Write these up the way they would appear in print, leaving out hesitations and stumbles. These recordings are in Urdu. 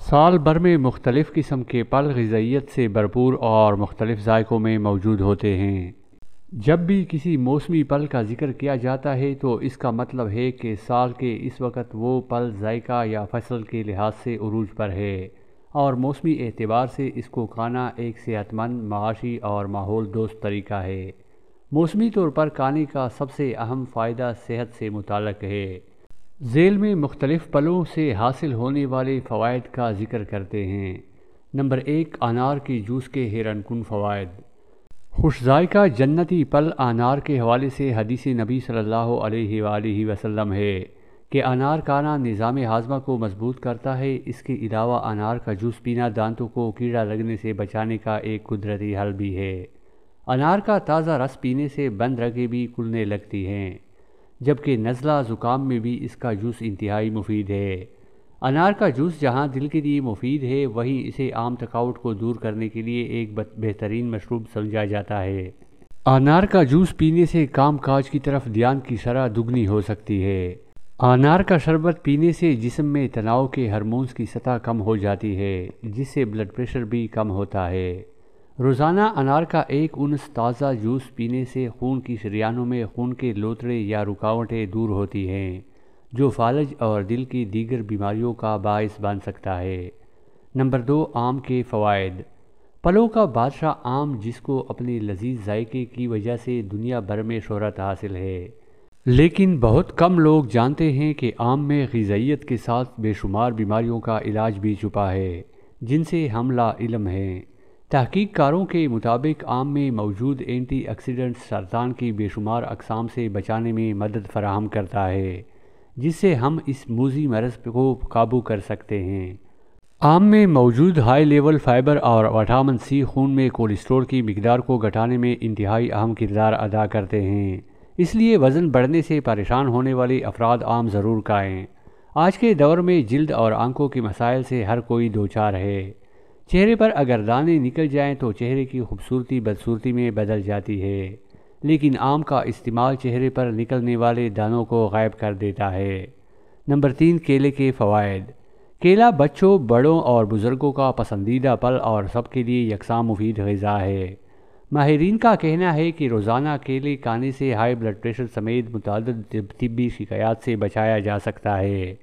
سال بھر میں مختلف قسم کے پھل غذائیت سے بھرپور اور مختلف ذائقوں میں موجود ہوتے ہیں۔ جب بھی کسی موسمی پھل کا ذکر کیا جاتا ہے تو اس کا مطلب ہے کہ سال کے اس وقت وہ پھل ذائقہ یا فصل کے لحاظ سے عروج پر ہے اور موسمی اعتبار سے اس کو کھانا ایک صحت مند، معاشی اور ماحول دوست طریقہ ہے۔ موسمی طور پر کھانے کا سب سے اہم فائدہ صحت سے متعلق ہے۔ ذیل میں مختلف پھلوں سے حاصل ہونے والے فوائد کا ذکر کرتے ہیں۔ نمبر 1، انار کے جوس کے حیران کن فوائد۔ خوش ذائقہ جنتی پھل انار کے حوالے سے حدیث نبی صلی اللہ علیہ وآلہ وسلم ہے کہ انار کھانا نظام ہاضمہ کو مضبوط کرتا ہے۔ اس کے علاوہ انار کا جوس پینا دانتوں کو کیڑا لگنے سے بچانے کا ایک قدرتی حل بھی ہے۔ انار کا تازہ رس پینے سے بند رگیں بھی کھلنے لگتی ہیں، جبکہ نزلہ زکام میں بھی اس کا جوس انتہائی مفید ہے۔ انار کا جوس جہاں دل کے لیے مفید ہے، وہیں اسے عام تھکاوٹ کو دور کرنے کے لیے ایک بہترین مشروب سمجھا جاتا ہے۔ انار کا جوس پینے سے کام کاج کی طرف دھیان کی شرح دگنی ہو سکتی ہے۔ انار کا شربت پینے سے جسم میں تناؤ کے ہارمونز کی سطح کم ہو جاتی ہے، جس سے بلڈ پریشر بھی کم ہوتا ہے۔ روزانہ انار کا 1 اونس تازہ جوس پینے سے خون کی شریانوں میں خون کے لوتھڑے یا رکاوٹیں دور ہوتی ہیں، جو فالج اور دل کی دیگر بیماریوں کا باعث بن سکتا ہے۔ نمبر 2، آم کے فوائد۔ پھلوں کا بادشاہ آم، جس کو اپنے لذیذ ذائقے کی وجہ سے دنیا بھر میں شہرت حاصل ہے، لیکن بہت کم لوگ جانتے ہیں کہ آم میں غذائیت کے ساتھ بے شمار بیماریوں کا علاج بھی چھپا ہے، جن سے ہم لا علم ہیں۔ تحقیق کاروں کے مطابق آم میں موجود اینٹی آکسیڈنٹ سرطان کی بے شمار اقسام سے بچانے میں مدد فراہم کرتا ہے، جس سے ہم اس موذی مرض کو قابو کر سکتے ہیں۔ آم میں موجود ہائی لیول فائبر اور وٹامن سی خون میں کولیسٹرول کی مقدار کو گھٹانے میں انتہائی اہم کردار ادا کرتے ہیں، اس لیے وزن بڑھنے سے پریشان ہونے والے افراد آم ضرور کھائیں۔ آج کے دور میں جلد اور آنکھوں کے مسائل سے ہر کوئی دوچار ہے۔ چہرے پر اگر دانے نکل جائیں تو چہرے کی خوبصورتی بدصورتی میں بدل جاتی ہے، لیکن آم کا استعمال چہرے پر نکلنے والے دانوں کو غائب کر دیتا ہے۔ نمبر 3، کیلے کے فوائد۔ کیلا بچوں، بڑوں اور بزرگوں کا پسندیدہ پھل اور سب کے لیے یکساں مفید غذا ہے۔ ماہرین کا کہنا ہے کہ روزانہ کیلے کھانے سے ہائی بلڈ پریشر سمیت متعدد طبی شکایات سے بچایا جا سکتا ہے۔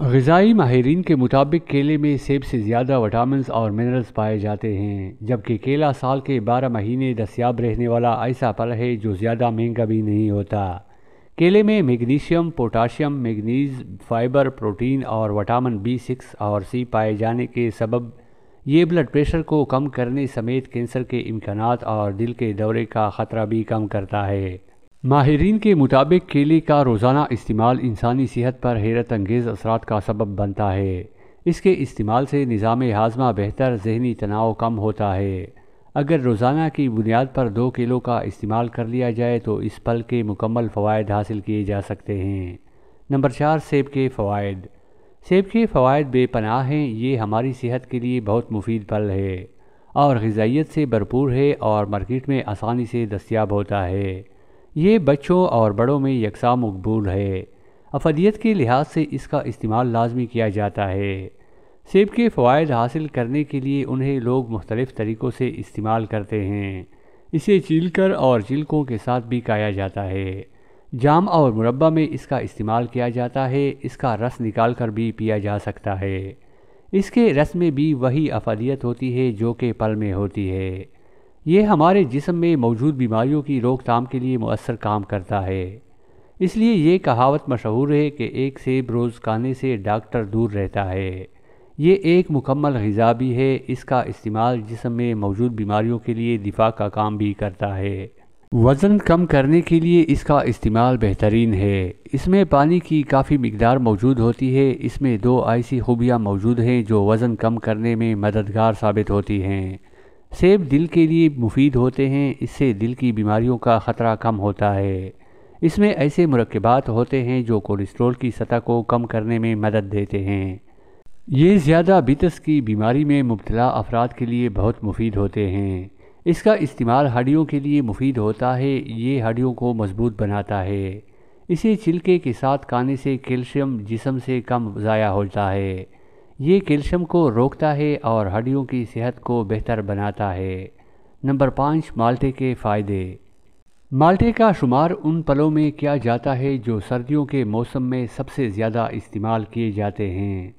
غذائی ماہرین کے مطابق کیلے میں سیب سے زیادہ وٹامنز اور منرلز پائے جاتے ہیں، جبکہ کیلا سال کے 12 مہینے دستیاب رہنے والا ایسا پھل ہے جو زیادہ مہنگا بھی نہیں ہوتا۔ کیلے میں magnesium, potassium, manganese, fibre, protein اور وٹامن B6 اور C پائے جانے کے سبب یہ بلڈ پریشر کو کم کرنے سمیت کینسر کے امکانات اور دل کے دورے کا خطرہ بھی کم کرتا ہے۔ ماہرین کے مطابق کیلے کا روزانہ استعمال انسانی صحت پر حیرت انگیز اثرات کا سبب بنتا ہے۔ اس کے استعمال سے نظام ہاضمہ بہتر، ذہنی تناؤ کم ہوتا ہے۔ اگر روزانہ کی بنیاد پر 2 کیلوں کا استعمال کر لیا جائے تو اس پھل کے مکمل فوائد حاصل کیے جا سکتے ہیں۔ نمبر 4، سیب کے فوائد۔ سیب کے فوائد بے پناہ ہیں۔ یہ ہماری صحت کے لیے بہت مفید پھل ہے اور غذائیت سے بھرپور ہے اور مارکیٹ میں آسانی سے دستیاب ہوتا ہے۔ یہ بچوں اور بڑوں میں یکساں مقبول ہے۔ افادیت کے لحاظ سے اس کا استعمال لازمی کیا جاتا ہے۔ سیب کے فوائد حاصل کرنے کے لیے انہیں لوگ مختلف طریقوں سے استعمال کرتے ہیں۔ اسے چھیل کر اور چھلکوں کے ساتھ بھی کھایا جاتا ہے۔ جام اور مربا میں اس کا استعمال کیا جاتا ہے۔ اس کا رس نکال کر بھی پیا جا سکتا ہے۔ اس کے رس میں بھی وہی افادیت ہوتی ہے جو کہ پھل میں ہوتی ہے۔ یہ ہمارے جسم میں موجود بیماریوں کی روک تھام کے لیے مؤثر کام کرتا ہے۔ اس لیے یہ کہاوت مشہور ہے کہ ایک سیب روز کھانے سے ڈاکٹر دور رہتا ہے۔ یہ ایک مکمل غذا بھی ہے۔ اس کا استعمال جسم میں موجود بیماریوں کے لیے دفاع کا کام بھی کرتا ہے۔ وزن کم کرنے کے لیے اس کا استعمال بہترین ہے۔ اس میں پانی کی کافی مقدار موجود ہوتی ہے۔ اس میں 2 ایسی خوبیاں موجود ہیں جو وزن کم کرنے میں مددگار ثابت ہوتی ہیں۔ سیب دل کے لیے مفید ہوتے ہیں۔ اس سے دل کی بیماریوں کا خطرہ کم ہوتا ہے۔ اس میں ایسے مرکبات ہوتے ہیں جو کولیسٹرول کی سطح کو کم کرنے میں مدد دیتے ہیں۔ یہ زیادہ بیٹس کی بیماری میں مبتلا افراد کے لیے بہت مفید ہوتے ہیں۔ اس کا استعمال ہڈیوں کے لیے مفید ہوتا ہے۔ یہ ہڈیوں کو مضبوط بناتا ہے۔ اسے چھلکے کے ساتھ کھانے سے کیلشیم جسم سے کم ضائع ہوتا ہے۔ یہ کیلشیم کو روکتا ہے اور ہڈیوں کی صحت کو بہتر بناتا ہے۔ نمبر 5، مالٹے کے فائدے۔ مالٹے کا شمار ان پھلوں میں کیا جاتا ہے جو سردیوں کے موسم میں سب سے زیادہ استعمال کیے جاتے ہیں۔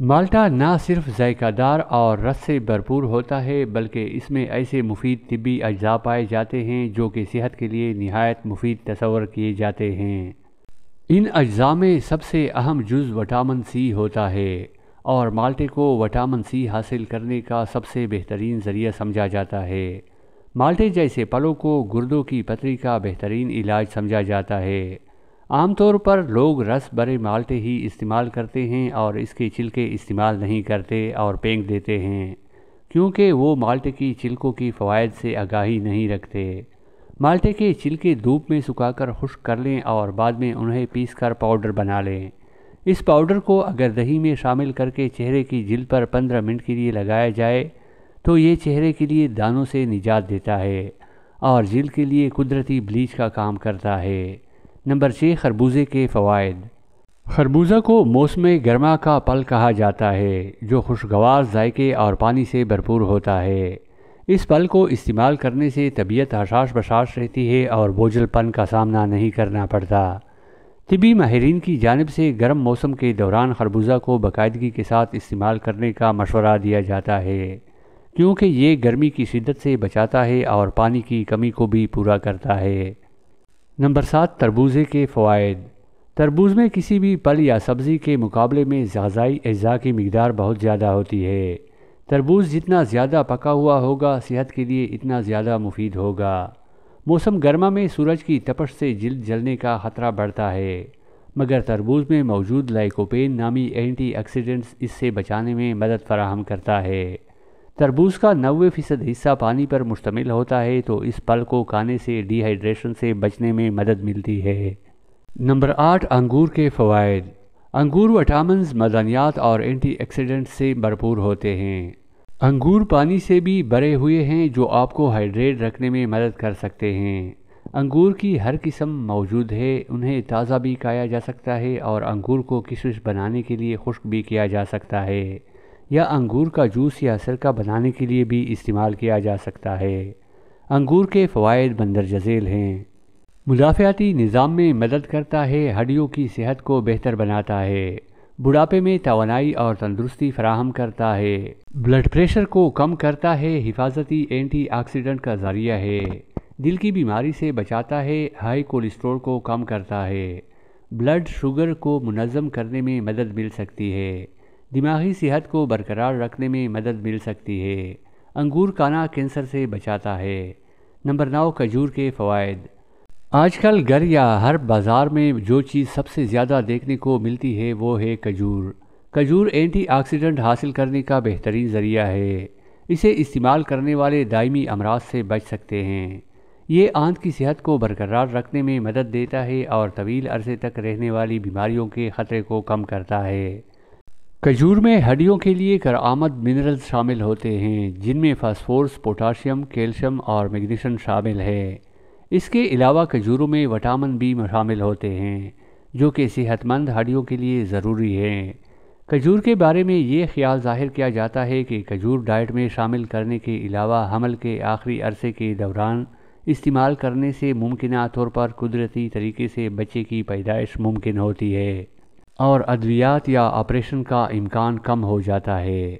مالٹا نہ صرف ذائقہ دار اور رس سے بھرپور ہوتا ہے بلکہ اس میں ایسے مفید طبی اجزاء پائے جاتے ہیں جو کہ صحت کے لیے نہایت مفید تصور کیے جاتے ہیں۔ ان اجزاء میں سب سے اہم جز وٹامن سی ہوتا ہے اور مالٹے کو وٹامن سی حاصل کرنے کا سب سے بہترین ذریعہ سمجھا جاتا ہے۔ مالٹے جیسے پھلوں کو گردوں کی پتھری کا بہترین علاج سمجھا جاتا ہے۔ عام طور پر لوگ رس بھرے مالٹے ہی استعمال کرتے ہیں اور اس کے چھلکے استعمال نہیں کرتے اور پھینک دیتے ہیں کیونکہ وہ مالٹے کی چھلکوں کی فوائد سے آگاہی نہیں رکھتے۔ مالٹے کے چھلکے دھوپ میں سکھا کر خشک کر لیں اور بعد میں انہیں پیس کر پاؤڈر بنا لیں۔ اس پاؤڈر کو اگر دہی میں شامل کر کے چہرے کی جلد پر 15 منٹ کے لیے لگایا جائے تو یہ چہرے کے لیے دانوں سے نجات دیتا ہے اور جلد کے لیے قدرتی بلیچ کا کام کرتا ہے۔ نمبر 6، خربوزے کے فوائد۔ خربوزہ کو موسم گرما کا پھل کہا جاتا ہے جو خوشگوار ذائقے اور پانی سے بھرپور ہوتا ہے۔ اس پھل کو استعمال کرنے سے طبیعت حساس بساس رہتی ہے اور بوجھل پن کا سامنا نہیں کرنا پڑتا۔ طبی ماہرین کی جانب سے گرم موسم کے دوران خربوزہ کو باقاعدگی کے ساتھ استعمال کرنے کا مشورہ دیا جاتا ہے کیونکہ یہ گرمی کی شدت سے بچاتا ہے اور پانی کی کمی کو بھی پورا کرتا ہے۔ نمبر 7، تربوزے کے فوائد۔ تربوز میں کسی بھی پھل یا سبزی کے مقابلے میں غذائی اجزاء کی مقدار بہت زیادہ ہوتی ہے۔ تربوز جتنا زیادہ پکا ہوا ہوگا صحت کے لیے اتنا زیادہ مفید ہوگا۔ موسم گرما میں سورج کی تپش سے جلد جلنے کا خطرہ بڑھتا ہے مگر تربوز میں موجود لائکوپین نامی اینٹی آکسیڈنٹس اس سے بچانے میں مدد فراہم کرتا ہے۔ تربوز کا 90% حصہ پانی پر مشتمل ہوتا ہے تو اس پھل کو کھانے سے ڈی ہائیڈریشن سے بچنے میں مدد ملتی ہے۔ نمبر 8، انگور کے فوائد۔ انگور وٹامنز، معدنیات اور اینٹی آکسیڈنٹس سے بھرپور ہوتے ہیں۔ انگور پانی سے بھی بھرے ہوئے ہیں جو آپ کو ہائیڈریٹ رکھنے میں مدد کر سکتے ہیں۔ انگور کی ہر قسم موجود ہے، انہیں تازہ بھی کھایا جا سکتا ہے اور انگور کو کشمش بنانے کے لیے خشک بھی کیا جا سکتا ہے یا انگور کا جوس یا سرکہ بنانے کے لیے بھی استعمال کیا جا سکتا ہے۔ انگور کے فوائد مندرجہ ذیل ہیں۔ مدافعتی نظام میں مدد کرتا ہے، ہڈیوں کی صحت کو بہتر بناتا ہے، بڑھاپے میں توانائی اور تندرستی فراہم کرتا ہے، بلڈ پریشر کو کم کرتا ہے، حفاظتی اینٹی آکسیڈنٹ کا ذریعہ ہے، دل کی بیماری سے بچاتا ہے، ہائی کولیسٹرول کو کم کرتا ہے، بلڈ شوگر کو منظم کرنے میں مدد مل سکتی ہے، دماغی صحت کو برقرار رکھنے میں مدد مل سکتی ہے، انگور کھانا کینسر سے بچاتا ہے۔ نمبر 9، کھجور کے فوائد۔ آج کل گھر یا ہر بازار میں جو چیز سب سے زیادہ دیکھنے کو ملتی ہے وہ ہے کھجور۔ کھجور اینٹی آکسیڈنٹ حاصل کرنے کا بہترین ذریعہ ہے۔ اسے استعمال کرنے والے دائمی امراض سے بچ سکتے ہیں۔ یہ آنت کی صحت کو برقرار رکھنے میں مدد دیتا ہے اور طویل عرصے تک رہنے والی بیماریوں کے خطرے کو کم کرتا ہے۔ کھجور میں ہڈیوں کے لیے کارآمد منرلز شامل ہوتے ہیں جن میں فاسفورس، پوٹاشیم، کیلشیم اور میگنیشیم شامل ہے۔ اس کے علاوہ کھجوروں میں وٹامن بھی شامل ہوتے ہیں جو کہ صحت مند ہڈیوں کے لیے ضروری ہیں۔ کھجور کے بارے میں یہ خیال ظاہر کیا جاتا ہے کہ کھجور ڈائٹ میں شامل کرنے کے علاوہ حمل کے آخری عرصے کے دوران استعمال کرنے سے ممکنہ طور پر قدرتی طریقے سے بچے کی پیدائش ممکن ہوتی ہے اور ادویات یا آپریشن کا امکان کم ہو جاتا ہے۔